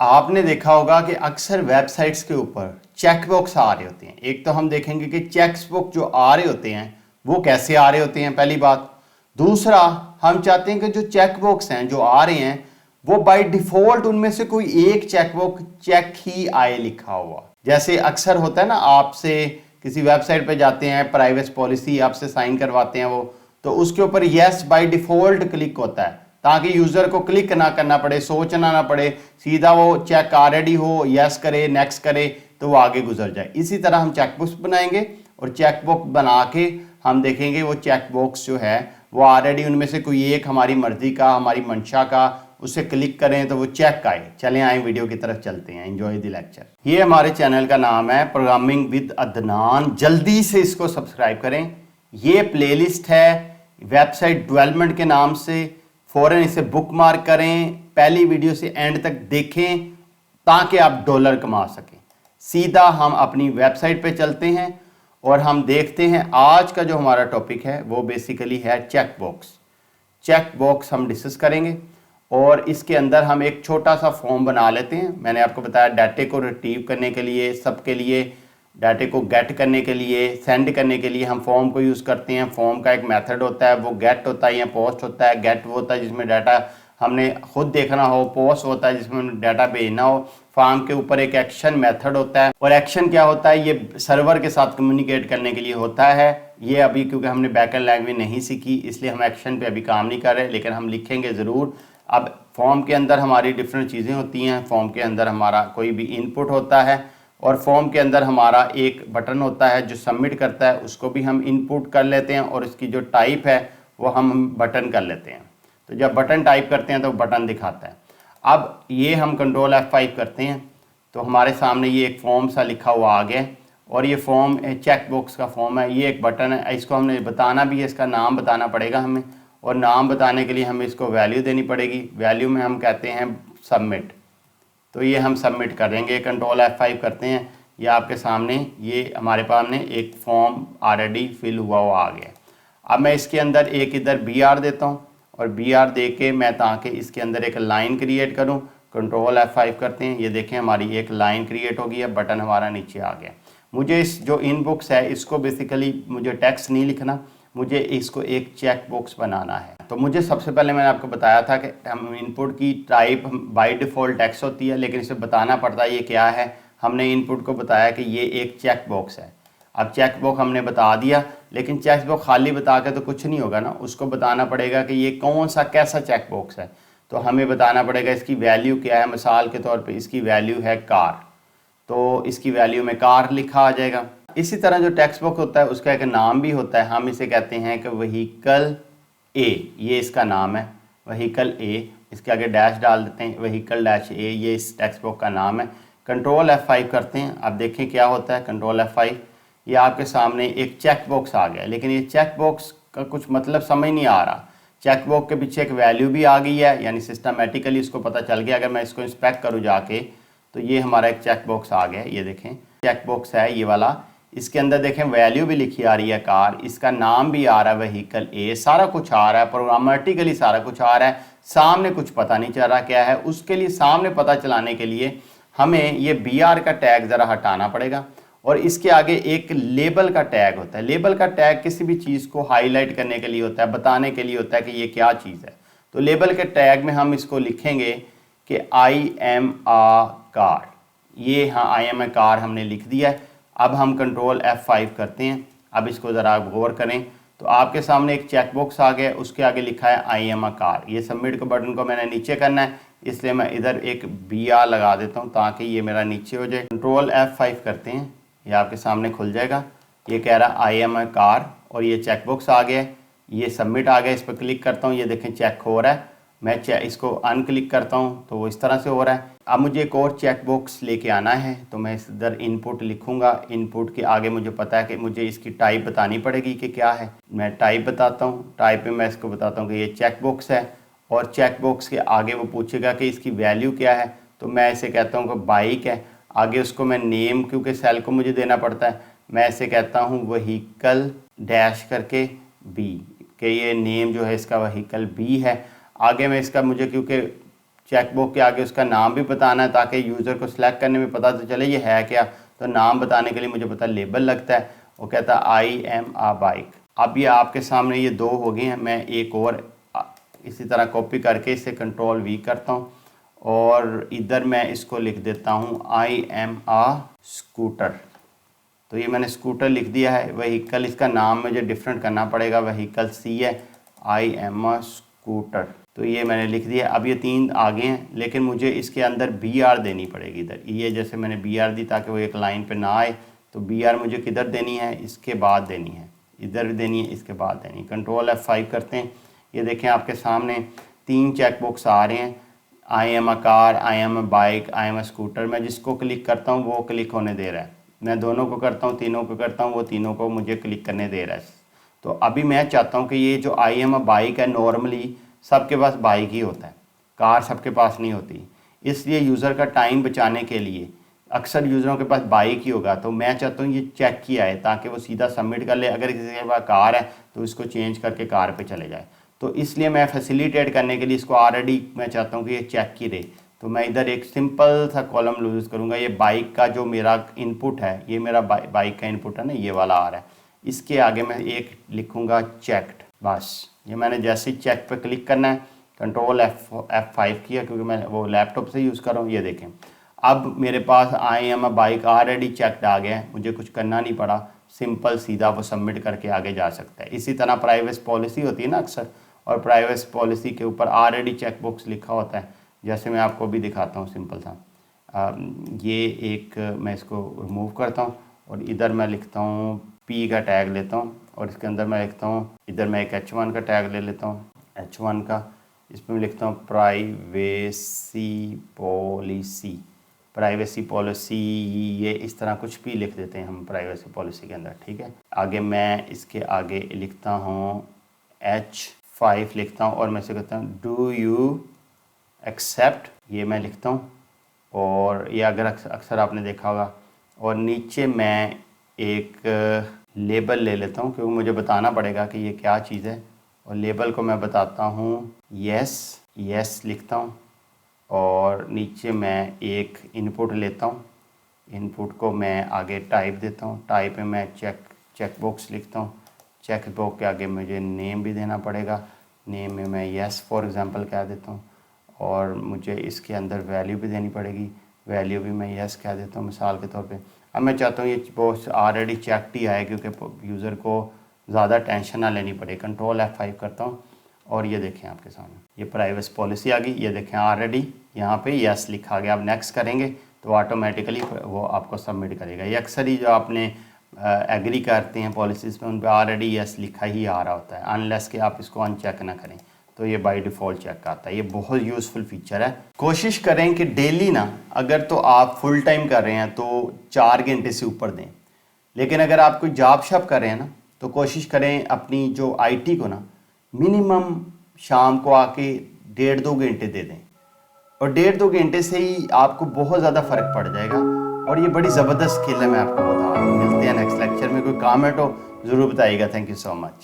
आपने देखा होगा कि अक्सर वेबसाइट्स के ऊपर चेकबॉक्स आ रहे होते हैं। एक तो हम देखेंगे कि चेकबॉक्स जो आ रहे होते हैं वो कैसे आ रहे होते हैं, पहली बात। दूसरा, हम चाहते हैं कि जो चेकबॉक्स हैं जो आ रहे हैं वो बाय डिफॉल्ट उनमें से कोई एक चेकबॉक्स चेक ही आए लिखा हुआ। जैसे अक्सर होता है ना, आपसे किसी वेबसाइट पे जाते हैं, प्राइवेसी पॉलिसी आपसे साइन करवाते हैं वो, तो उसके ऊपर यस बाय डिफॉल्ट क्लिक होता है ताकि यूजर को क्लिक ना करना पड़े, सोचना ना पड़े, सीधा वो चेक ऑलरेडी हो, यस करे, नेक्स्ट करे तो वो आगे गुजर जाए। इसी तरह हम चेकबॉक्स बनाएंगे और चेकबॉक्स बना के हम देखेंगे वो चेकबॉक्स जो है वो ऑलरेडी उनमें से कोई एक हमारी मर्जी का, हमारी मंशा का, उसे क्लिक करें तो वो चेक आए। चलें आए वीडियो की तरफ चलते हैं। Enjoy the lecture. ये हमारे चैनल का नाम है प्रोग्रामिंग विद अदनान, जल्दी से इसको सब्सक्राइब करें। ये प्लेलिस्ट है वेबसाइट डेवलपमेंट के नाम से, फौरन इसे बुक मार्क करें, पहली वीडियो से एंड तक देखें ताकि आप डॉलर कमा सकें। सीधा हम अपनी वेबसाइट पे चलते हैं और हम देखते हैं आज का जो हमारा टॉपिक है वो बेसिकली है चेकबॉक्स। चेकबॉक्स हम डिस्कस करेंगे और इसके अंदर हम एक छोटा सा फॉर्म बना लेते हैं। मैंने आपको बताया डाटे को रिट्रीव करने के लिए, सबके लिए डाटे को गेट करने के लिए, सेंड करने के लिए हम फॉर्म को यूज़ करते हैं। फॉर्म का एक मेथड होता है, वो गेट होता है या पोस्ट होता है। गेट वो होता है जिसमें डाटा हमने खुद देखना हो, पोस्ट होता है जिसमें डाटा भेजना हो। फॉर्म के ऊपर एक एक्शन मेथड होता है और एक्शन क्या होता है, ये सर्वर के साथ कम्युनिकेट करने के लिए होता है। ये अभी क्योंकि हमने बैकएंड लैंग्वेज नहीं सीखी इसलिए हम एक्शन पे अभी काम नहीं कर रहे, लेकिन हम लिखेंगे ज़रूर। अब फॉर्म के अंदर हमारी डिफरेंट चीज़ें होती हैं। फॉर्म के अंदर हमारा कोई भी इनपुट होता है और फॉर्म के अंदर हमारा एक बटन होता है जो सबमिट करता है, उसको भी हम इनपुट कर लेते हैं और इसकी जो टाइप है वो हम बटन कर लेते हैं। तो जब बटन टाइप करते हैं तो बटन दिखाता है। अब ये हम कंट्रोल F5 करते हैं तो हमारे सामने ये एक फॉर्म सा लिखा हुआ आ गया और ये फॉर्म चेकबॉक्स का फॉर्म है। ये एक बटन है, इसको हमने बताना भी है, इसका नाम बताना पड़ेगा हमें और नाम बताने के लिए हमें इसको वैल्यू देनी पड़ेगी। वैल्यू में हम कहते हैं सबमिट, तो ये हम सबमिट करेंगे। कंट्रोल F5 करते हैं, ये आपके सामने ये हमारे पास में एक फॉर्म ऑलरेडी फिल हुआ आ गया। अब मैं इसके अंदर एक इधर BR देता हूँ और BR दे के मैं ताकि इसके अंदर एक लाइन क्रिएट करूँ। कंट्रोल F5 करते हैं, ये देखें हमारी एक लाइन क्रिएट हो गई है, बटन हमारा नीचे आ गया। मुझे इस जो इनबॉक्स है इसको बेसिकली मुझे टेक्स्ट नहीं लिखना, मुझे इसको एक चेक बॉक्स बनाना है। तो मुझे सबसे पहले मैंने आपको बताया था कि हम इनपुट की टाइप बाय डिफ़ॉल्ट टेक्स्ट होती है, लेकिन इसे बताना पड़ता है ये क्या है। हमने इनपुट को बताया कि ये एक चेक बॉक्स है। अब चेक बॉक्स हमने बता दिया, लेकिन चेक बॉक्स खाली बता के तो कुछ नहीं होगा ना, उसको बताना पड़ेगा कि ये कौन सा कैसा चेक बॉक्स है। तो हमें बताना पड़ेगा इसकी वैल्यू क्या है। मिसाल के तौर पे इसकी वैल्यू है कार, तो इसकी वैल्यू में कार लिखा आ जाएगा। इसी तरह जो टेक्स्ट बॉक्स होता है उसका एक नाम भी होता है, हम इसे कहते हैं कि व्हीकल ए, ये इसका नाम है व्हीकल ए। इसके आगे डैश डाल देते हैं, व्हीकल डैश ए, ये इस टेक्स्ट बॉक्स का नाम है। कंट्रोल F5 करते हैं, अब देखें क्या होता है। कंट्रोल F5, ये आपके सामने एक चेक बॉक्स आ गया, लेकिन ये चेक बॉक्स का कुछ मतलब समझ नहीं आ रहा। चेक बॉक्स के पीछे एक वैल्यू भी आ गई है, यानी सिस्टमेटिकली इसको पता चल गया। अगर मैं इसको इंस्पेक्ट करूँ जाके तो ये हमारा एक चेक बॉक्स आ गया। ये देखें चेक बॉक्स है ये वाला, इसके अंदर देखें वैल्यू भी लिखी आ रही है कार, इसका नाम भी आ रहा है व्हीकल ए, सारा कुछ आ रहा है, प्रोग्रामेटिकली सारा कुछ आ रहा है। सामने कुछ पता नहीं चल रहा क्या है, उसके लिए सामने पता चलाने के लिए हमें ये BR का टैग ज़रा हटाना पड़ेगा और इसके आगे एक लेबल का टैग होता है। लेबल का टैग किसी भी चीज़ को हाईलाइट करने के लिए होता है, बताने के लिए होता है कि ये क्या चीज़ है। तो लेबल के टैग में हम इसको लिखेंगे कि I am a कार। ये हाँ I am a कार हमने लिख दिया है। अब हम कंट्रोल F5 करते हैं। अब इसको ज़रा गौर करें तो आपके सामने एक चेक बॉक्स आ गया, उसके आगे लिखा है I am a कार। ये सबमिट के बटन को मैंने नीचे करना है, इसलिए मैं इधर एक BR लगा देता हूँ ताकि ये मेरा नीचे हो जाए। कंट्रोल F5 करते हैं, ये आपके सामने खुल जाएगा। ये कह रहा I am a कार और ये चेक बॉक्स आ गया, ये सबमिट आ गया। इस पर क्लिक करता हूँ, ये देखें चेक हो रहा है। मैं इसको अनक्लिक करता हूँ तो वो इस तरह से हो रहा है। अब मुझे एक और चेक बॉक्स लेके आना है, तो मैं इधर इनपुट लिखूंगा। इनपुट के आगे मुझे पता है कि मुझे इसकी टाइप बतानी पड़ेगी कि क्या है। मैं टाइप बताता हूँ, टाइप में मैं इसको बताता हूँ कि ये चेक बॉक्स है और चेक बॉक्स के आगे वो पूछेगा कि इसकी वैल्यू क्या है, तो मैं इसे कहता हूँ कि बाइक है। आगे उसको मैं नेम, क्योंकि सेल को मुझे देना पड़ता है, मैं इसे कहता हूँ व्हीकल डैश करके बी, कि ये नेम जो है इसका व्हीकल बी है। आगे में इसका मुझे क्योंकि चेकबॉक्स के आगे उसका नाम भी बताना है ताकि यूज़र को सिलेक्ट करने में पता तो चले ये है क्या। तो नाम बताने के लिए मुझे पता लेबल लगता है, वो कहता है आई एम आ बाइक। अब ये आपके सामने ये 2 हो गए हैं। मैं एक और इसी तरह कॉपी करके इसे कंट्रोल V करता हूँ और इधर मैं इसको लिख देता हूँ आई एम आ स्कूटर। तो ये मैंने स्कूटर लिख दिया है। व्हीकल इसका नाम मुझे डिफरेंट करना पड़ेगा, व्हीकल C है, आई एम आ स्कूटर। तो ये मैंने लिख दिया। अब ये 3 आगे हैं, लेकिन मुझे इसके अंदर BR देनी पड़ेगी इधर। ये जैसे मैंने BR दी ताकि वो एक लाइन पे ना आए, तो BR मुझे किधर देनी है, इसके बाद देनी है, इधर भी देनी है, इसके बाद देनी है। कंट्रोल F5 करते हैं। ये देखें आपके सामने 3 चेकबॉक्स आ रहे हैं, आई am a car, I am a bike, I am a scooter. मैं जिसको क्लिक करता हूँ वो क्लिक होने दे रहा है, मैं दोनों को करता हूँ, तीनों को करता हूँ, वो तीनों को मुझे क्लिक करने दे रहा है। तो अभी मैं चाहता हूँ कि ये जो आई एम अ बाइक है, नॉर्मली सबके पास बाइक ही होता है, कार सबके पास नहीं होती। इसलिए यूज़र का टाइम बचाने के लिए अक्सर यूज़रों के पास बाइक ही होगा। तो मैं चाहता हूँ ये चेक किया है ताकि वो सीधा सबमिट कर ले। अगर किसी के पास कार है तो इसको चेंज करके कार पे चले जाए। तो इसलिए मैं फैसिलिटेट करने के लिए इसको ऑलरेडी मैं चाहता हूँ कि ये चेक की रहे। तो मैं इधर एक सिंपल सा कॉलम यूज़ करूँगा। ये बाइक का जो मेरा इनपुट है, ये मेरा बाइक का इनपुट है ना, ये वाला आ रहा है। इसके आगे मैं एक लिखूँगा चेक्ड। बस ये मैंने जैसे ही चेक पे क्लिक करना है, कंट्रोल F5 किया क्योंकि मैं वो लैपटॉप से यूज़ कर रहा हूँ। ये देखें अब मेरे पास I am a bike already checked आ गया है, मुझे कुछ करना नहीं पड़ा, सिंपल सीधा वो सबमिट करके आगे जा सकता है। इसी तरह प्राइवेसी पॉलिसी होती है ना अक्सर, और प्राइवेसी पॉलिसी के ऊपर ऑलरेडी चेकबॉक्स लिखा होता है। जैसे मैं आपको भी दिखाता हूँ सिंपल सा। ये एक मैं इसको रिमूव करता हूँ और इधर मैं लिखता हूँ P का टैग लेता हूँ और इसके अंदर मैं लिखता हूँ, इधर मैं एक H1 का टैग ले लेता हूँ, H1 का, इसमें मैं लिखता हूँ प्राइवेसी पॉलिसी। प्राइवेसी पॉलिसी ये इस तरह कुछ भी लिख देते हैं हम प्राइवेसी पॉलिसी के अंदर, ठीक है। आगे मैं इसके आगे लिखता हूँ H5 लिखता हूँ और मैं इसे कहता हूँ डू यू एक्सेप्ट, ये मैं लिखता हूँ। और ये अगर अक्सर आपने देखा होगा। और नीचे मैं एक लेबल ले लेता हूँ क्योंकि मुझे बताना पड़ेगा कि ये क्या चीज़ है। और लेबल को मैं बताता हूँ यस लिखता हूँ। और नीचे मैं एक इनपुट लेता हूँ, इनपुट को मैं आगे टाइप देता हूँ। टाइप में मैं चेकबॉक्स लिखता हूँ। चेकबॉक्स के आगे मुझे नेम भी देना पड़ेगा, नेम में मैं यस फॉर एग्ज़ाम्पल कह देता हूँ। और मुझे इसके अंदर वैल्यू भी देनी पड़ेगी, वैल्यू भी मैं यस कह देता हूँ मिसाल के तौर पे। अब मैं चाहता हूँ ये बॉक्स ऑलरेडी चेक्ड ही आए क्योंकि यूज़र को ज़्यादा टेंशन ना लेनी पड़े। कंट्रोल F5 करता हूँ और ये देखें आपके सामने ये प्राइवेसी पॉलिसी आ गई। ये देखें ऑलरेडी यहाँ पे यस लिखा गया। अब नेक्स्ट करेंगे तो ऑटोमेटिकली वो आपको सबमिट करेगा। ये अक्सर ही जो आपने एग्री करते हैं पॉलिसीज़ में उन पर ऑलरेडी यस लिखा ही आ रहा होता है, अनलेस कि आप इसको अनचेक ना करें तो ये बाय डिफ़ॉल्ट चेक आता है। ये बहुत यूज़फुल फीचर है। कोशिश करें कि डेली ना, अगर तो आप फुल टाइम कर रहे हैं तो 4 घंटे से ऊपर दें, लेकिन अगर आप कोई जॉब शॉप कर रहे हैं ना तो कोशिश करें अपनी जो IT को ना मिनिमम शाम को आके 1.5-2 घंटे दे दें। और 1.5-2 घंटे से ही आपको बहुत ज़्यादा फ़र्क पड़ जाएगा। और ये बड़ी ज़बरदस्त स्किल है, मैं आपको बता रहा हूँ। मिलते हैं नेक्स्ट लेक्चर में। कोई कमेंट हो ज़रूर बताइएगा। Thank you so much.